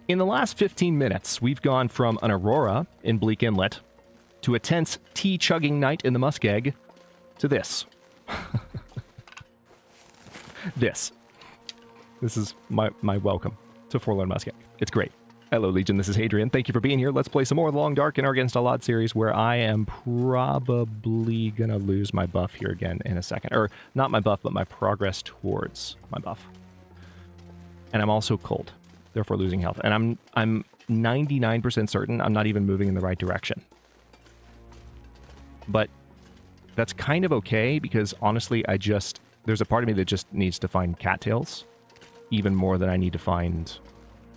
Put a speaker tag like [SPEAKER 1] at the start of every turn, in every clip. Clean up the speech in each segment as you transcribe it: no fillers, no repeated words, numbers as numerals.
[SPEAKER 1] In the last 15 minutes, we've gone from an aurora in Bleak Inlet to a tense tea-chugging night in the Muskeg to this. This is my welcome to Forlorn Muskeg. It's great. Hello, Legion. This is Hadrian. Thank you for being here. Let's play some more of the Long Dark in our Against All Odds series, where I am probably going to lose my buff here again in a second. Or, not my buff, but my progress towards my buff. And I'm also cold, therefore losing health. And I'm 99% certain I'm not even moving in the right direction. But that's kind of okay, because honestly, there's a part of me that just needs to find cattails, even more than I need to find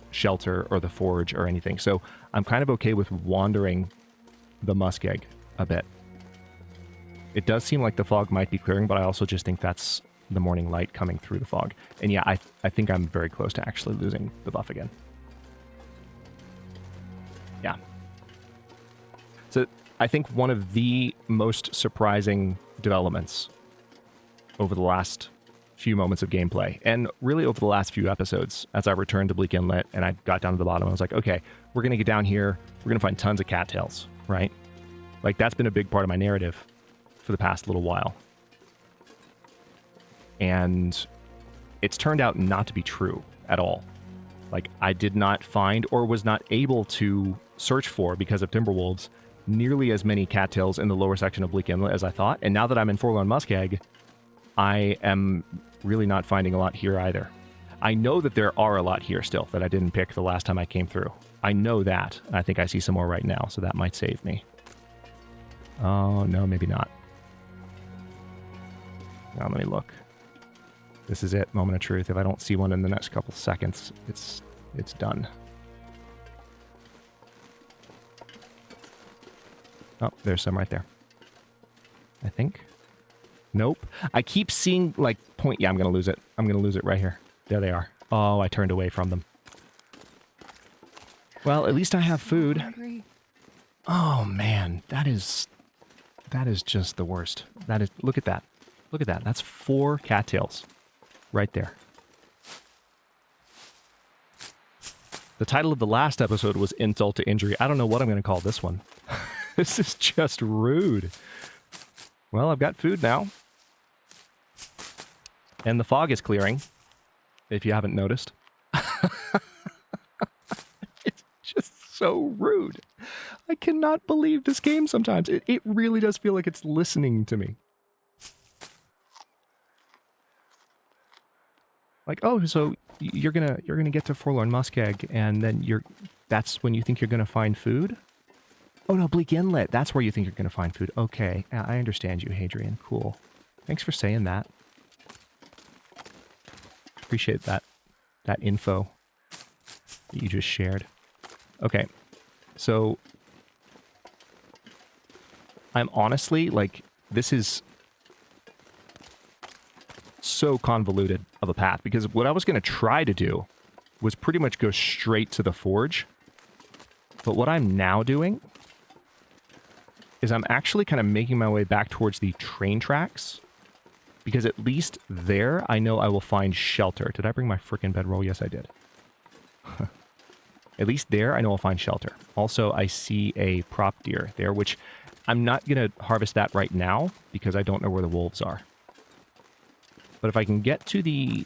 [SPEAKER 1] shelter or the forge or anything. So I'm kind of okay with wandering the Muskeg a bit. It does seem like the fog might be clearing, but I also just think that's the morning light coming through the fog. And yeah, I think I'm very close to actually losing the buff again. Yeah. So I think one of the most surprising developments over the last few moments of gameplay, and really over the last few episodes, as I returned to Bleak Inlet and I got down to the bottom, I was like, okay, we're going to get down here, we're going to find tons of cattails, right? Like, that's been a big part of my narrative for the past little while. And it's turned out not to be true at all. Like, I did not find, or was not able to search for, because of Timberwolves, nearly as many cattails in the lower section of Bleak Inlet as I thought. And now that I'm in Forlorn Muskeg, I am really not finding a lot here either. I know that there are a lot here still that I didn't pick the last time I came through. I know that. I think I see some more right now, so that might save me. Oh, no, maybe not. Now let me look. This is it, moment of truth. If I don't see one in the next couple seconds, it's done. Oh, there's some right there. I think. Nope. I keep seeing, like, point... Yeah, I'm going to lose it. I'm going to lose it right here. There they are. Oh, I turned away from them. Well, at least I have food. Oh, man. That is just the worst. That is... Look at that. Look at that. That's 4 cattails. Right there. The title of the last episode was Insult to Injury. I don't know what I'm going to call this one. This is just rude. Well, I've got food now. And the fog is clearing, if you haven't noticed. It's just so rude. I cannot believe this game sometimes. It really does feel like it's listening to me. Like, oh, so you're gonna get to Forlorn Muskeg, and then that's when you think you're gonna find food? Oh no, Bleak Inlet. That's where you think you're gonna find food. Okay, I understand you, Hadrian. Cool. Thanks for saying that. Appreciate that info that you just shared. Okay, so I'm honestly, like, this is so convoluted of a path, because what I was going to try to do was pretty much go straight to the forge. But what I'm now doing is I'm actually kind of making my way back towards the train tracks, because at least there I know I will find shelter. Did I bring my frickin' bedroll? Yes, I did. At least there I know I'll find shelter. Also, I see a prop deer there, which I'm not going to harvest that right now because I don't know where the wolves are. But if I can get to the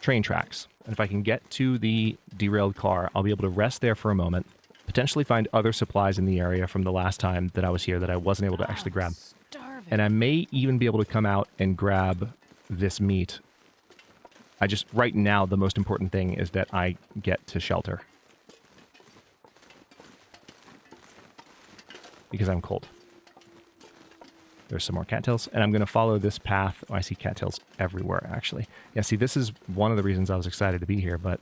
[SPEAKER 1] train tracks, and if I can get to the derailed car, I'll be able to rest there for a moment, potentially find other supplies in the area from the last time that I was here that I wasn't able to actually grab. And I may even be able to come out and grab this meat. Right now, the most important thing is that I get to shelter. Because I'm cold. There's some more cattails, and I'm going to follow this path. Oh, I see cattails everywhere, actually. Yeah, see, this is one of the reasons I was excited to be here, but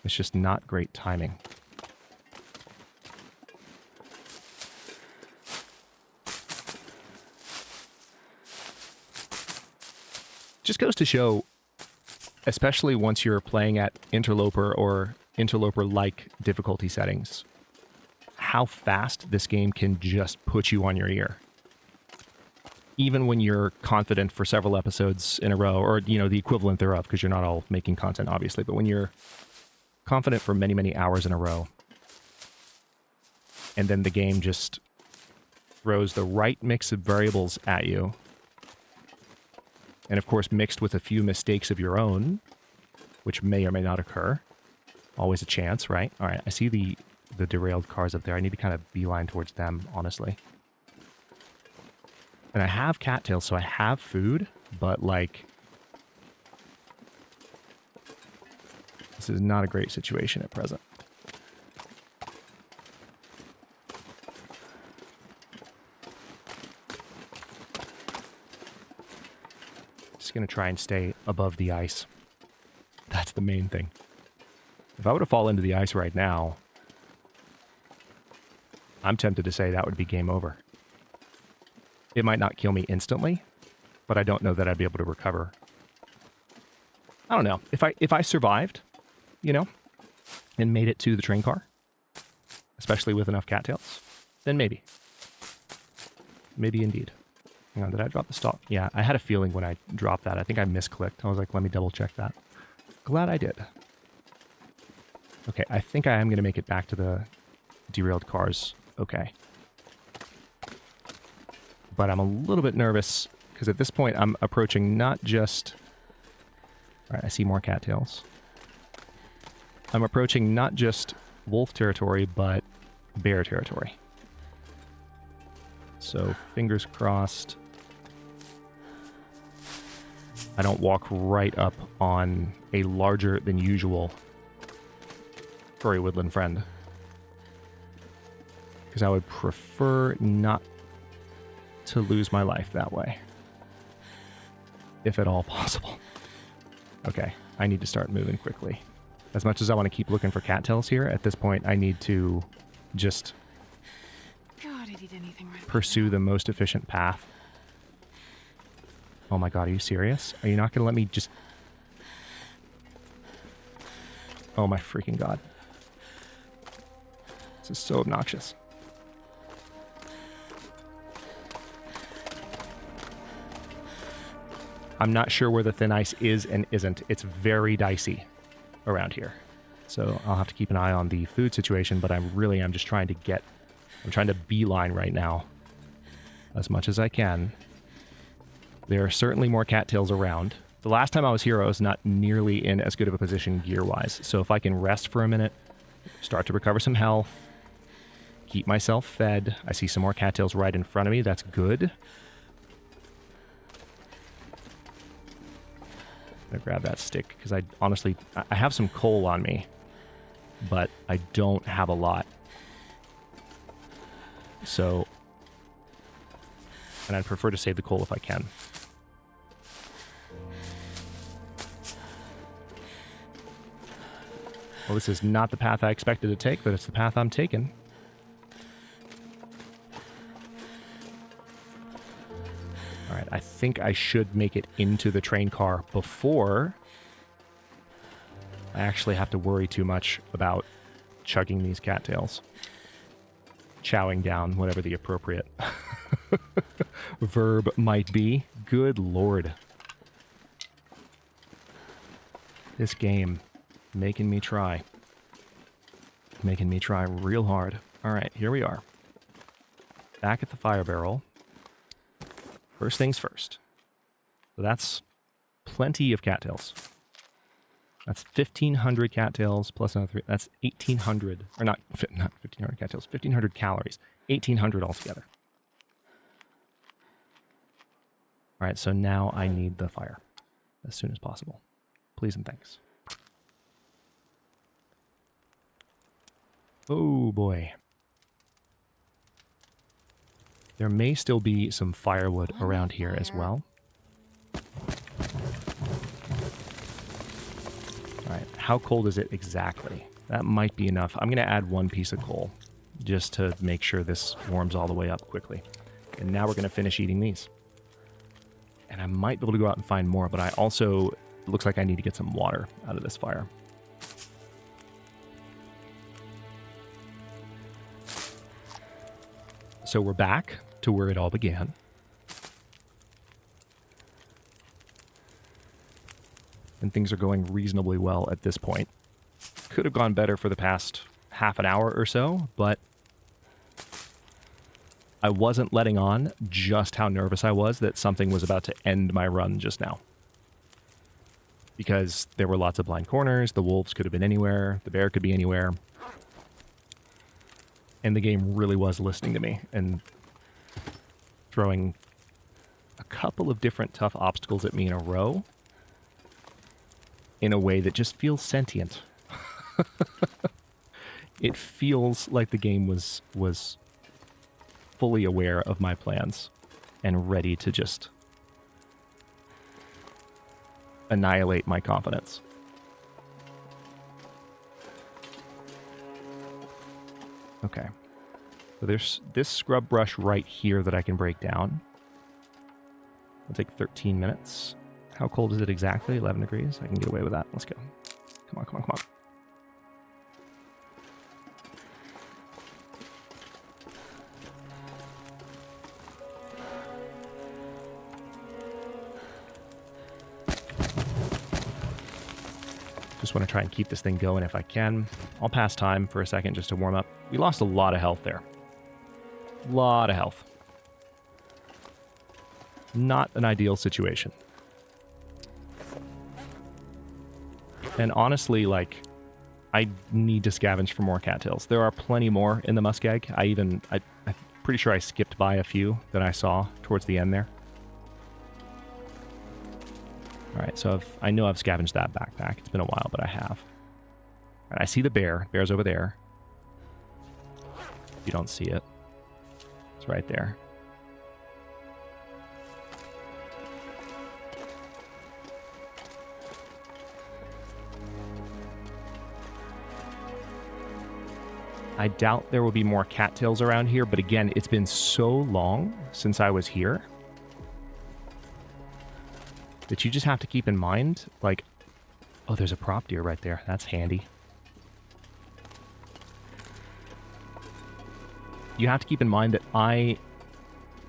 [SPEAKER 1] it's just not great timing. Just goes to show, especially once you're playing at Interloper or Interloper-like difficulty settings, how fast this game can just put you on your ear. even when you're confident for several episodes in a row, or, you know, the equivalent thereof, because you're not all making content, obviously, but when you're confident for many, many hours in a row, and then the game just throws the right mix of variables at you, and of course mixed with a few mistakes of your own, which may or may not occur. Always a chance, right? All right, I see the derailed cars up there. I need to kind of beeline towards them, honestly. And I have cattails, so I have food, but, like, this is not a great situation at present. Just going to try and stay above the ice. That's the main thing. If I were to fall into the ice right now, I'm tempted to say that would be game over. It might not kill me instantly, but I don't know that I'd be able to recover. I don't know. If I survived, you know, and made it to the train car, especially with enough cattails, then maybe. Maybe indeed. Hang on, did I drop the stalk? Yeah, I had a feeling when I dropped that. I think I misclicked. I was like, let me double check that. Glad I did. Okay, I think I am going to make it back to the derailed cars. Okay. But I'm a little bit nervous, because at this point I'm approaching not just... Alright, I see more cattails. I'm approaching not just wolf territory, but bear territory. So, fingers crossed, I don't walk right up on a larger than usual furry woodland friend. Because I would prefer not to lose my life that way. If at all possible. Okay, I need to start moving quickly. As much as I want to keep looking for cattails here, at this point I need to just pursue the most efficient path. Oh my god, are you serious? Are you not going to let me just... Oh my freaking god. This is so obnoxious. I'm not sure where the thin ice is and isn't. It's very dicey around here. So I'll have to keep an eye on the food situation, but I'm just trying to get... I'm trying to beeline right now as much as I can. There are certainly more cattails around. The last time I was here, I was not nearly in as good of a position gear-wise. So if I can rest for a minute, start to recover some health, keep myself fed. I see some more cattails right in front of me. That's good. I'm gonna grab that stick, because I honestly... I have some coal on me, but I don't have a lot. So... And I'd prefer to save the coal if I can. Well, this is not the path I expected to take, but it's the path I'm taking. Alright, I think I should make it into the train car before I actually have to worry too much about chugging these cattails. Chowing down, whatever the appropriate verb might be. Good lord. This game, making me try. Making me try real hard. Alright, here we are. Back at the fire barrel. First things first. So that's plenty of cattails. That's 1,500 cattails plus another 3. That's 1,800. Or not 1,500 cattails. 1,500 calories. 1,800 altogether. Alright, so now I need the fire. As soon as possible. Please and thanks. Oh boy. There may still be some firewood around here as well. Alright, how cold is it exactly? That might be enough. I'm going to add 1 piece of coal just to make sure this warms all the way up quickly. And now we're going to finish eating these. And I might be able to go out and find more, but I also... It looks like I need to get some water out of this fire. So we're back to where it all began. and things are going reasonably well at this point. Could have gone better for the past half an hour or so, but I wasn't letting on just how nervous I was that something was about to end my run just now. Because there were lots of blind corners, the wolves could have been anywhere, the bear could be anywhere. And the game really was listening to me and throwing a couple of different tough obstacles at me in a row in a way that just feels sentient. It feels like the game was fully aware of my plans and ready to just annihilate my confidence. Okay. So there's this scrub brush right here that I can break down. It'll take 13 minutes. How cold is it exactly? 11 degrees? I can get away with that. Let's go. Come on, come on, come on. Just want to try and keep this thing going if I can. I'll pass time for a second just to warm up. We lost a lot of health there. A lot of health. Not an ideal situation. And honestly, like, I need to scavenge for more cattails. There are plenty more in the muskeg. I'm pretty sure I skipped by a few that I saw towards the end there. Alright, so I know I've scavenged that backpack. It's been a while, but I have. Alright, I see the bear. Bear's over there. You don't see it. It's right there. I doubt there will be more cattails around here, but again, it's been so long since I was here that you just have to keep in mind, like, oh, there's a prop deer right there. That's handy. You have to keep in mind that I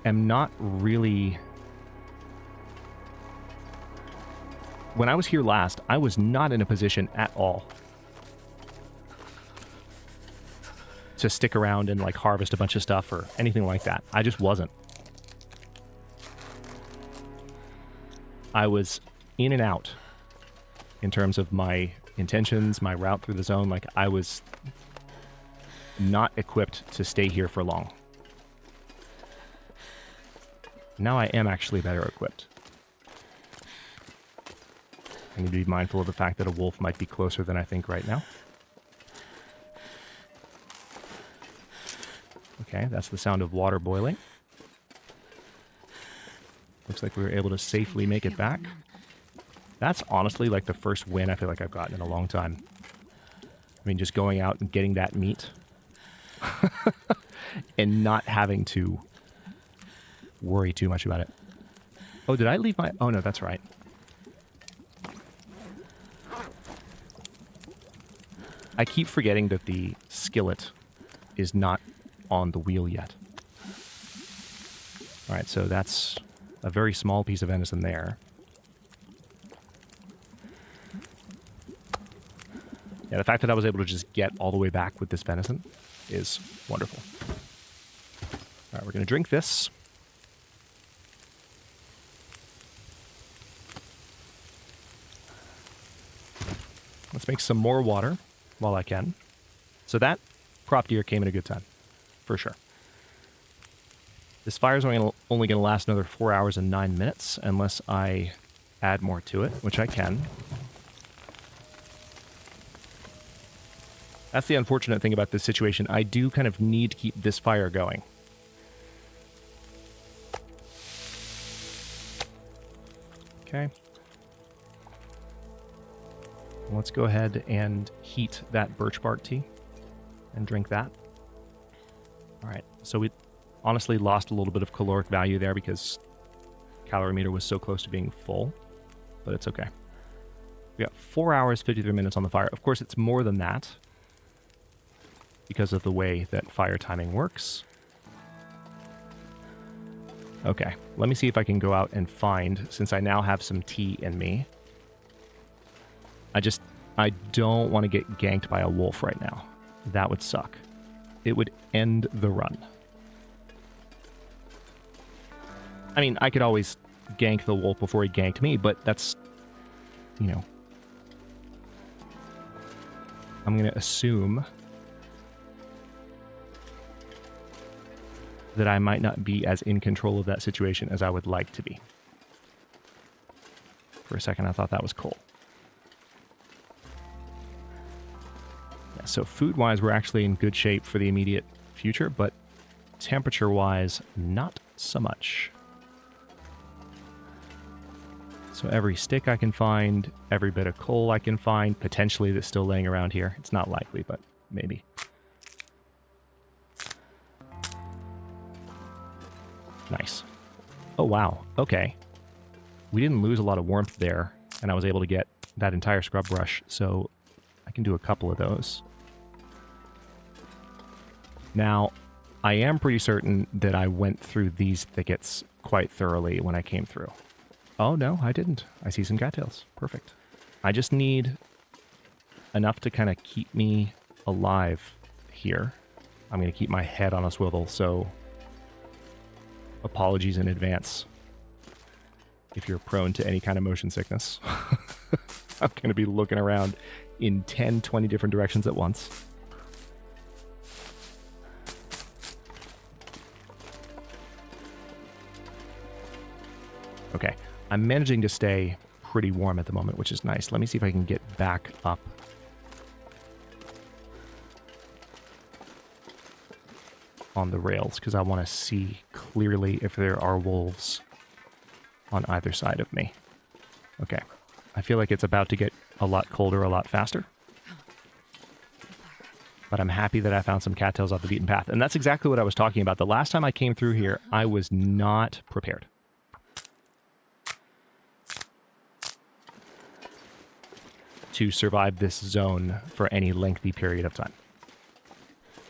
[SPEAKER 1] am not really... When I was here last, I was not in a position at all to stick around and, like, harvest a bunch of stuff or anything like that. I just wasn't. I was in and out in terms of my intentions, my route through the zone. Like, I was not equipped to stay here for long. Now I am actually better equipped. I need to be mindful of the fact that a wolf might be closer than I think right now. Okay, that's the sound of water boiling. Looks like we were able to safely make it back. That's honestly like the first win I feel like I've gotten in a long time. I mean, just going out and getting that meat and not having to worry too much about it. Oh, did I leave my... Oh, no, that's right. I keep forgetting that the skillet is not on the wheel yet. All right, so that's a very small piece of venison there. Yeah, the fact that I was able to just get all the way back with this venison is wonderful. All right, we're going to drink this. Let's make some more water while I can. So that prop deer came in a good time, for sure. This fire is only going to last another 4 hours and 9 minutes unless I add more to it, which I can. That's the unfortunate thing about this situation. I do kind of need to keep this fire going. Okay. Let's go ahead and heat that birch bark tea and drink that. All right, so we honestly lost a little bit of caloric value there because calorie meter was so close to being full, but it's okay. We got 4 hours, 53 minutes on the fire. Of course, it's more than that because of the way that fire timing works. Okay, let me see if I can go out and find, since I now have some tea in me, I don't want to get ganked by a wolf right now. That would suck. It would end the run. I mean, I could always gank the wolf before he ganked me, but that's, you know. I'm going to assume that I might not be as in control of that situation as I would like to be. For a second, I thought that was cool. Yeah, so food-wise, we're actually in good shape for the immediate future, but temperature-wise, not so much. So every stick I can find, every bit of coal I can find, potentially that's still laying around here. It's not likely, but maybe. Nice. Oh, wow. Okay. We didn't lose a lot of warmth there, and I was able to get that entire scrub brush, so I can do a couple of those. Now, I am pretty certain that I went through these thickets quite thoroughly when I came through. Oh, no, I didn't. I see some cattails. Perfect. I just need enough to kind of keep me alive here. I'm going to keep my head on a swivel, so apologies in advance if you're prone to any kind of motion sickness. I'm going to be looking around in 10, 20 different directions at once. Okay. I'm managing to stay pretty warm at the moment, which is nice. Let me see if I can get back up. On the rails, because I want to see clearly if there are wolves on either side of me. Okay. I feel like it's about to get a lot colder a lot faster. But I'm happy that I found some cattails off the beaten path. And that's exactly what I was talking about. The last time I came through here, I was not prepared. To survive this zone for any lengthy period of time.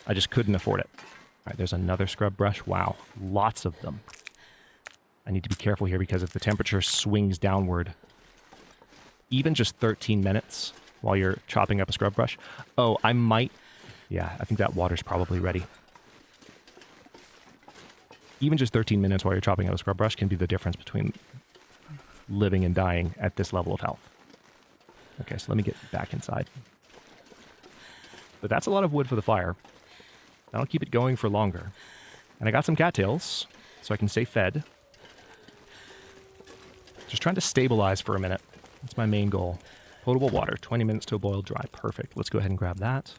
[SPEAKER 1] I just couldn't afford it. All right, there's another scrub brush. Wow, lots of them. I need to be careful here because if the temperature swings downward, even just 13 minutes while you're chopping up a scrub brush. Oh, I might... Yeah, I think that water's probably ready. Even just 13 minutes while you're chopping up a scrub brush can be the difference between living and dying at this level of health. Okay, so let me get back inside. But that's a lot of wood for the fire. That'll keep it going for longer. And I got some cattails, so I can stay fed. Just trying to stabilize for a minute. That's my main goal. Potable water, 20 minutes to a boil dry. Perfect. Let's go ahead and grab that.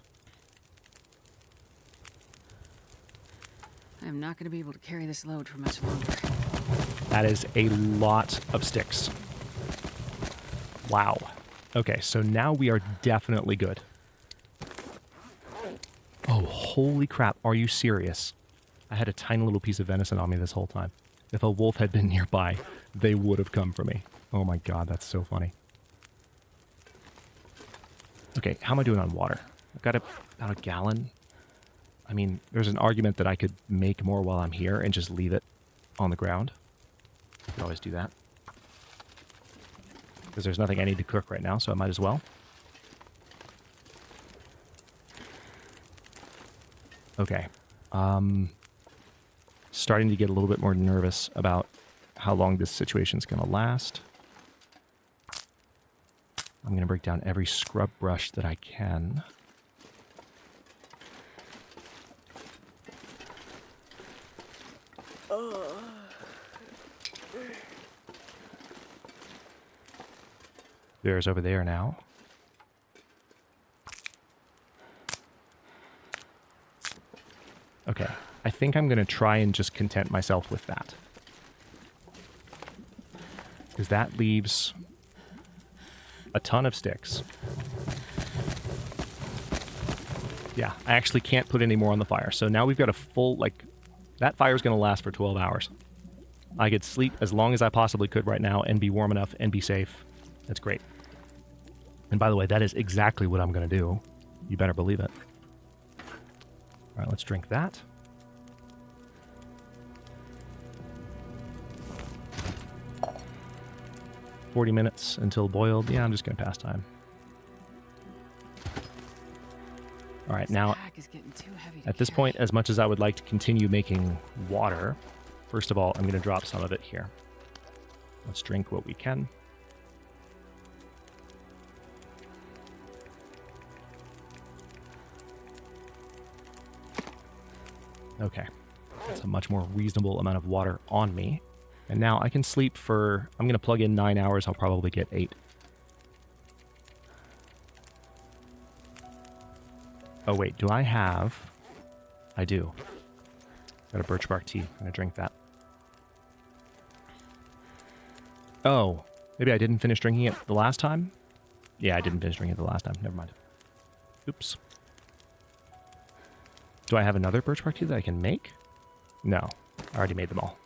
[SPEAKER 2] I'm not going to be able to carry this load for much longer.
[SPEAKER 1] That is a lot of sticks. Wow. Okay, so now we are definitely good. Oh, holy crap. Are you serious? I had a tiny little piece of venison on me this whole time. If a wolf had been nearby, they would have come for me. Oh my god, that's so funny. Okay, how am I doing on water? I've got about a gallon. I mean, there's an argument that I could make more while I'm here and just leave it on the ground. I could always do that. Because there's nothing I need to cook right now, so I might as well. Okay. Starting to get a little bit more nervous about how long this situation's going to last. I'm going to break down every scrub brush that I can. There's over there now. Okay, I think I'm going to try and just content myself with that. Because that leaves a ton of sticks. Yeah, I actually can't put any more on the fire. So now we've got a full, like, that fire's going to last for 12 hours. I could sleep as long as I possibly could right now and be warm enough and be safe. That's great. And by the way, that is exactly what I'm going to do. You better believe it. All right, let's drink that. "40 minutes until boiled." Yeah, I'm just going to pass time. All right,
[SPEAKER 2] This
[SPEAKER 1] now
[SPEAKER 2] pack is getting too heavy to
[SPEAKER 1] at this
[SPEAKER 2] carry.
[SPEAKER 1] point, as much as I would like to continue making water, first of all, I'm going to drop some of it here. Let's drink what we can. Okay, that's a much more reasonable amount of water on me. And now I can sleep for, I'm going to plug in 9 hours, I'll probably get 8. Oh wait, do I have, I do. Got a birch bark tea, I'm going to drink that. Oh, maybe I didn't finish drinking it the last time? Yeah, I didn't finish drinking it the last time, never mind. Oops. Do I have another birch bark tea that I can make? No, I already made them all.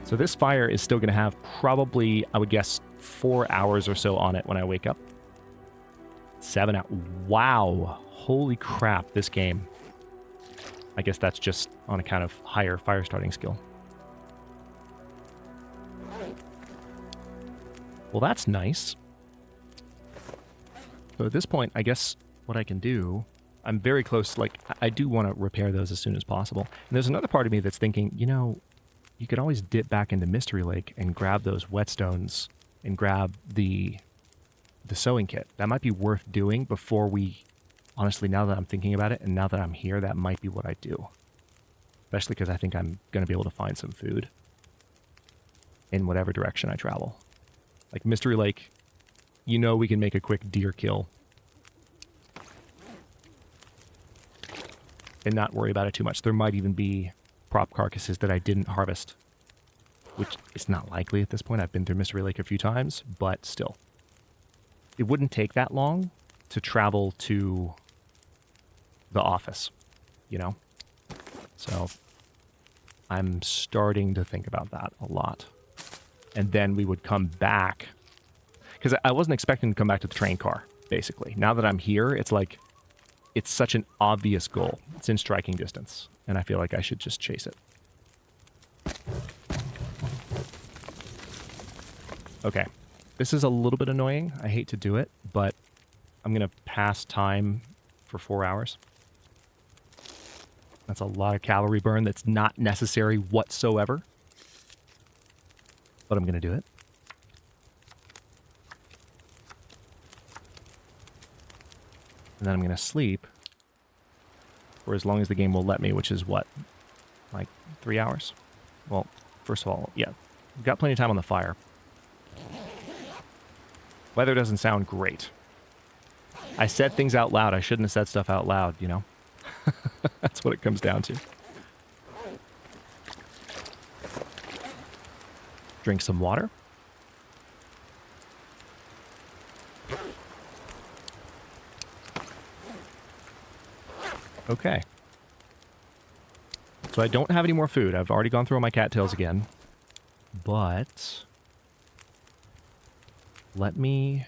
[SPEAKER 1] So this fire is still going to have probably, I would guess, 4 hours or so on it when I wake up. 7 hours. Wow. Holy crap, this game. I guess that's just on account of higher fire starting skill. Well, that's nice. So at this point, I guess what I can do, I'm very close. Like, I do want to repair those as soon as possible. And there's another part of me that's thinking, you know, you could always dip back into Mystery Lake and grab those whetstones and grab the sewing kit. That might be worth doing before we, honestly, now that I'm thinking about it and now that I'm here, that might be what I do. Especially because I think I'm going to be able to find some food in whatever direction I travel. Like Mystery Lake, you know we can make a quick deer kill and not worry about it too much. There might even be prop carcasses that I didn't harvest, which is not likely at this point. I've been through Mystery Lake a few times, but still. It wouldn't take that long to travel to the office, you know? So I'm starting to think about that a lot. And then we would come back, because I wasn't expecting to come back to the train car, basically. Now that I'm here, it's like, it's such an obvious goal. It's in striking distance, and I feel like I should just chase it. Okay, this is a little bit annoying. I hate to do it, but I'm going to pass time for 4 hours. That's a lot of calorie burn that's not necessary whatsoever, but I'm going to do it. And then I'm going to sleep for as long as the game will let me, which is what? Like 3 hours? Well, first of all, yeah, we've got plenty of time on the fire. Weather doesn't sound great. I said things out loud. I shouldn't have said stuff out loud, you know? That's what it comes down to. Drink some water. Okay. So I don't have any more food. I've already gone through all my cattails again. But let me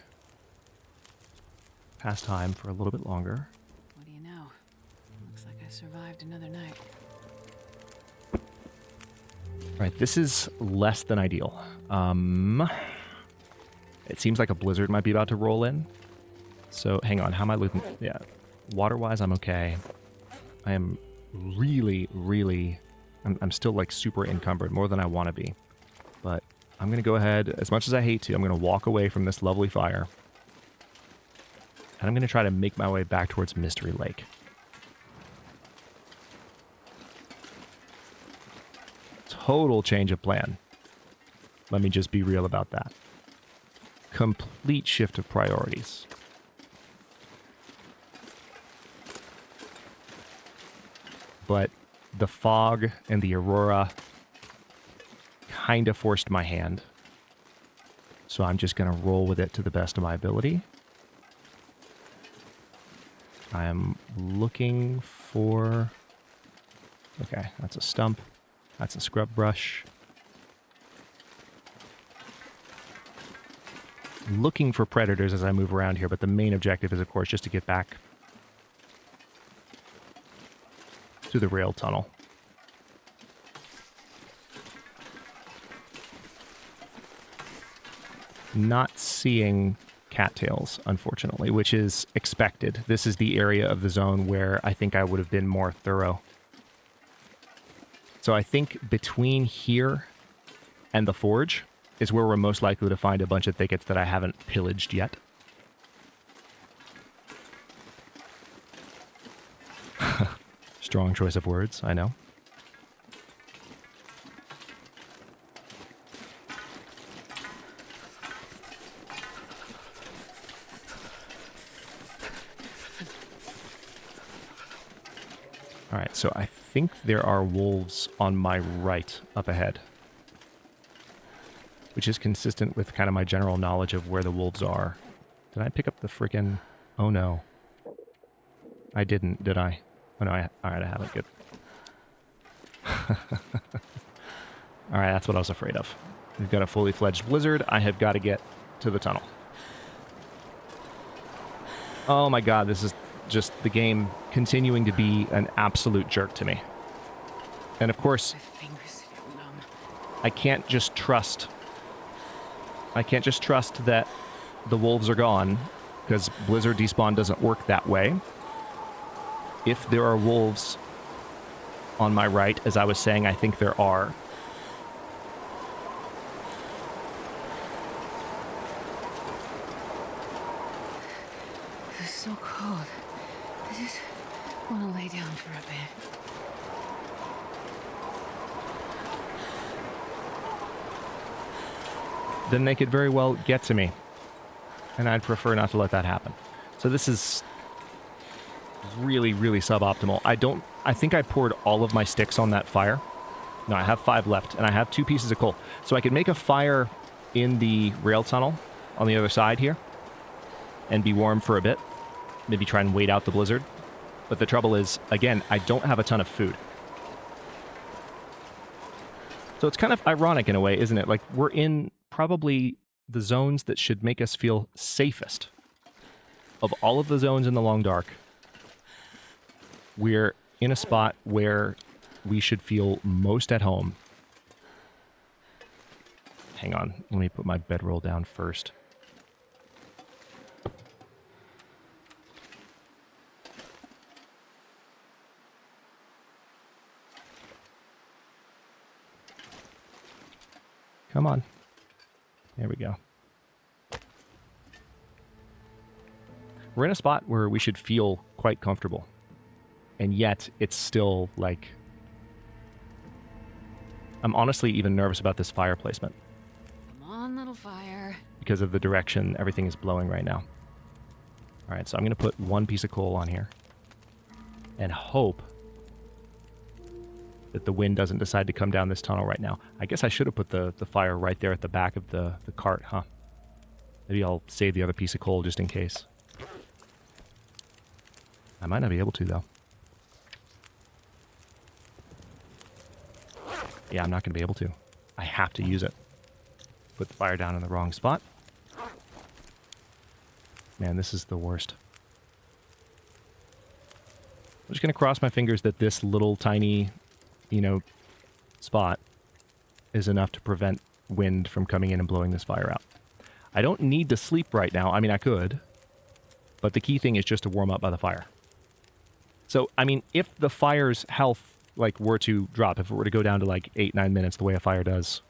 [SPEAKER 1] pass time for a little bit longer.
[SPEAKER 2] What do you know? Looks like I survived another night.
[SPEAKER 1] All right, this is less than ideal. It seems like a blizzard might be about to roll in. So hang on, how am I looking? Yeah, water-wise, I'm okay. I am really, I'm still like super encumbered, more than I want to be. But I'm going to go ahead, as much as I hate to, I'm going to walk away from this lovely fire. And I'm going to try to make my way back towards Mystery Lake. Total change of plan. Let me just be real about that. Complete shift of priorities. But the fog and the aurora kind of forced my hand. So I'm just going to roll with it to the best of my ability. I am looking for... Okay, that's a stump. That's a scrub brush. Looking for predators as I move around here, but the main objective is, of course, just to get back to the rail tunnel. not seeing cattails, unfortunately, which is expected. This is the area of the zone where I think I would have been more thorough. So I think between here and the forge is where we're most likely to find a bunch of thickets that I haven't pillaged yet. Strong choice of words, I know. Alright, so I think there are wolves on my right up ahead. Which is consistent with kind of my general knowledge of where the wolves are. Did I pick up the frickin'... Oh no. I didn't, did I? Oh no, alright, I haven't. Good. Alright, that's what I was afraid of. We've got a fully fledged blizzard. I have got to get to the tunnel. Oh my god, this is just the game continuing to be an absolute jerk to me. And of course,
[SPEAKER 2] My fingers feel numb.
[SPEAKER 1] I can't just trust that the wolves are gone, because Blizzard despawn doesn't work that way. If there are wolves on my right, as I was saying, I think there are.
[SPEAKER 2] This is so cold. I just want to lay down for a bit.
[SPEAKER 1] Then they could very well get to me. And I'd prefer not to let that happen. So this is really, really suboptimal. I think I poured all of my sticks on that fire. No, I have 5 left, and I have 2 pieces of coal. So I could make a fire in the rail tunnel on the other side here and be warm for a bit. Maybe try and wait out the blizzard. But the trouble is, again, I don't have a ton of food. So it's kind of ironic in a way, isn't it? Like, we're in probably the zones that should make us feel safest. Of all of the zones in the Long Dark, we're in a spot where we should feel most at home. Hang on, let me put my bedroll down first. Come on. There we go. We're in a spot where we should feel quite comfortable. And yet, it's still, like... I'm honestly even nervous about this fire placement.
[SPEAKER 2] Come on, little fire.
[SPEAKER 1] Because of the direction everything is blowing right now. Alright, so I'm going to put 1 piece of coal on here. And hope that the wind doesn't decide to come down this tunnel right now. I guess I should have put the fire right there at the back of the cart, huh? Maybe I'll save the other piece of coal just in case. I might not be able to, though. Yeah, I'm not going to be able to. I have to use it. Put the fire down in the wrong spot. Man, this is the worst. I'm just going to cross my fingers that this little tiny, spot is enough to prevent wind from coming in and blowing this fire out. I don't need to sleep right now. I mean, I could. But the key thing is just to warm up by the fire. So, I mean, if the fire's health, were to drop, if it were to go down to, 8-9 minutes the way a fire does,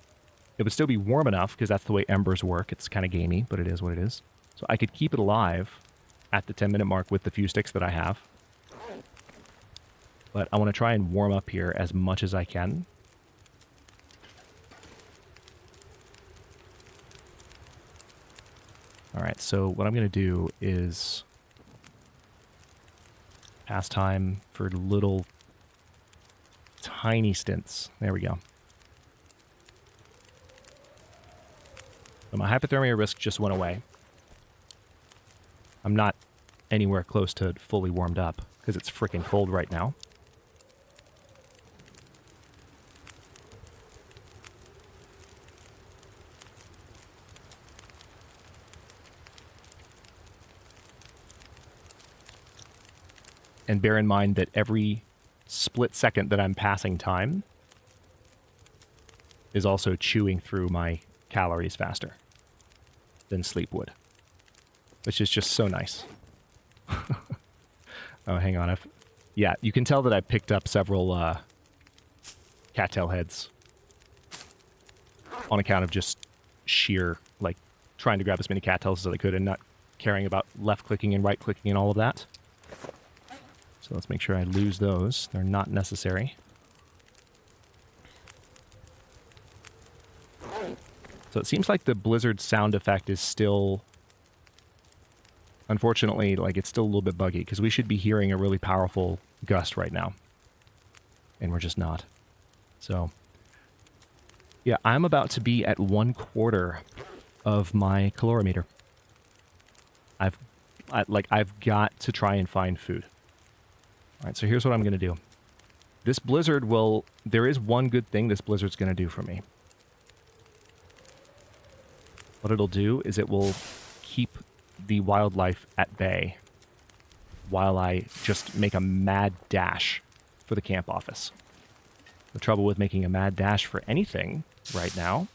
[SPEAKER 1] it would still be warm enough, because that's the way embers work. It's kind of gamey, but it is what it is. So I could keep it alive at the 10-minute mark with the few sticks that I have. But I want to try and warm up here as much as I can. Alright, so what I'm going to do is pass time for little tiny stints. There we go. So my hypothermia risk just went away. I'm not anywhere close to fully warmed up because it's freaking cold right now. And bear in mind that every split second that I'm passing time is also chewing through my calories faster. than sleep would, which is just so nice. Oh, hang on. Yeah, you can tell that I picked up several cattail heads on account of just sheer, like, trying to grab as many cattails as I could and not caring about left-clicking and right-clicking and all of that. So let's make sure I lose those. They're not necessary. So it seems like the blizzard sound effect is still... Unfortunately, like, it's still a little bit buggy, because we should be hearing a really powerful gust right now. And we're just not. So, yeah, I'm about to be at 1/4 of my calorimeter. I've got to try and find food. All right, so here's what I'm going to do. This blizzard will... There is one good thing this blizzard's going to do for me. What it'll do is it will keep the wildlife at bay while I just make a mad dash for the camp office. The trouble with making a mad dash for anything right now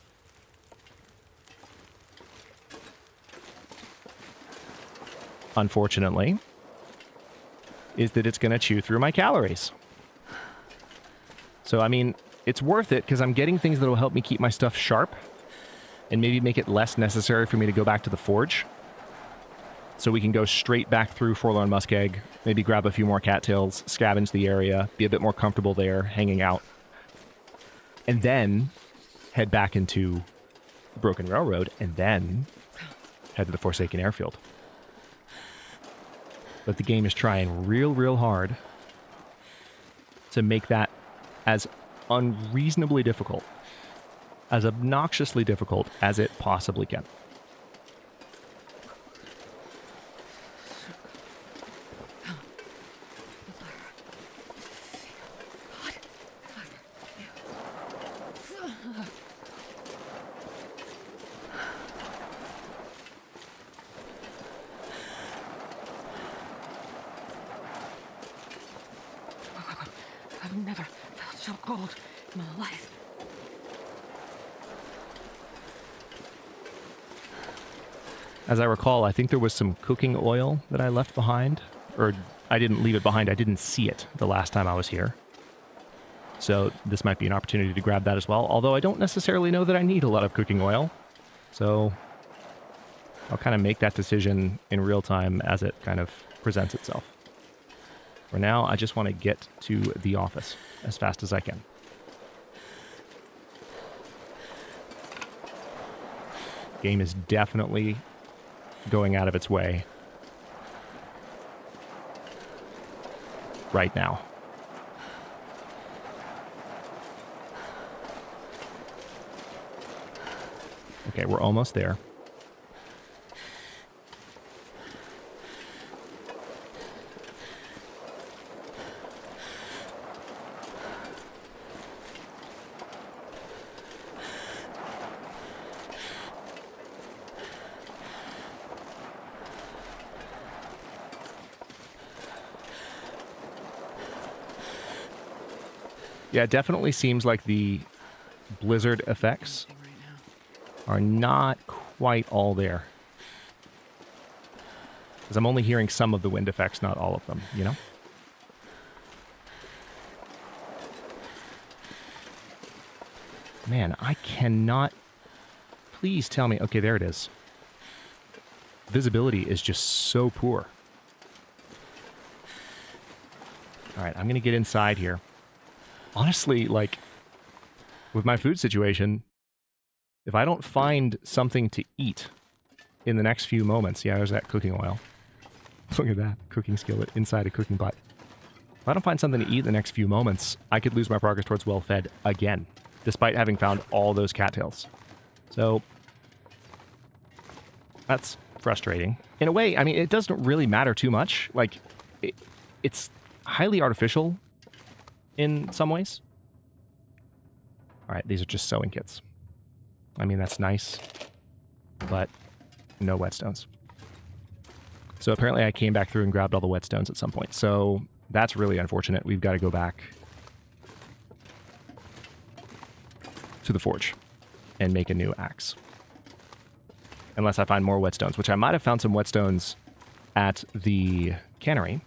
[SPEAKER 1] unfortunately is that it's going to chew through my calories. So, I mean, it's worth it because I'm getting things that will help me keep my stuff sharp and maybe make it less necessary for me to go back to the forge. So we can go straight back through Forlorn Muskeg, maybe grab a few more cattails, scavenge the area, be a bit more comfortable there, hanging out, and then head back into the Broken Railroad, and then head to the Forsaken Airfield. But the game is trying real hard to make that as unreasonably difficult, as obnoxiously difficult as it possibly can.
[SPEAKER 2] I've never felt so cold in my life.
[SPEAKER 1] As I recall, I think there was some cooking oil that I left behind. Or I didn't leave it behind, I didn't see it the last time I was here. So this might be an opportunity to grab that as well. Although I don't necessarily know that I need a lot of cooking oil. So I'll kind of make that decision in real time as it kind of presents itself. For now, I just want to get to the office as fast as I can. Game is definitely going out of its way right now. Okay, we're almost there. Yeah, it definitely seems like the blizzard effects are not quite all there. Because I'm only hearing some of the wind effects, not all of them, you know? Man, I cannot... Please tell me... Okay, there it is. Visibility is just so poor. Alright, I'm going to get inside here. Honestly, like, with my food situation, if I don't find something to eat in the next few moments... Yeah, there's that cooking oil. Look at that. Cooking skillet inside a cooking pot. If I don't find something to eat in the next few moments, I could lose my progress towards well-fed again, despite having found all those cattails. So, that's frustrating. In a way, I mean, it doesn't really matter too much. Like, it's highly artificial in some ways. Alright, these are just sewing kits. I mean, that's nice, but no whetstones. So apparently I came back through and grabbed all the whetstones at some point. So that's really unfortunate. We've got to go back to the forge and make a new axe. unless I find more whetstones, which I might have found some whetstones at the cannery.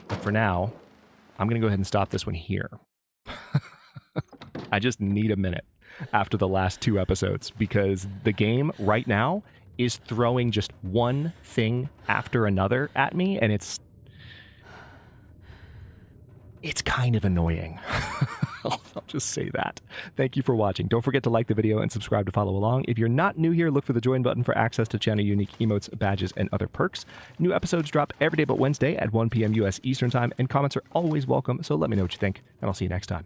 [SPEAKER 1] But for now, I'm going to go ahead and stop this one here. I just need a minute after the last 2 episodes because the game right now is throwing just one thing after another at me, and it's kind of annoying. I'll just say that. Thank you for watching. Don't forget to like the video and subscribe to follow along. If you're not new here, look for the join button for access to channel unique emotes, badges, and other perks. New episodes drop every day but Wednesday at 1 p.m. US Eastern Time, and comments are always welcome, so let me know what you think, and I'll see you next time.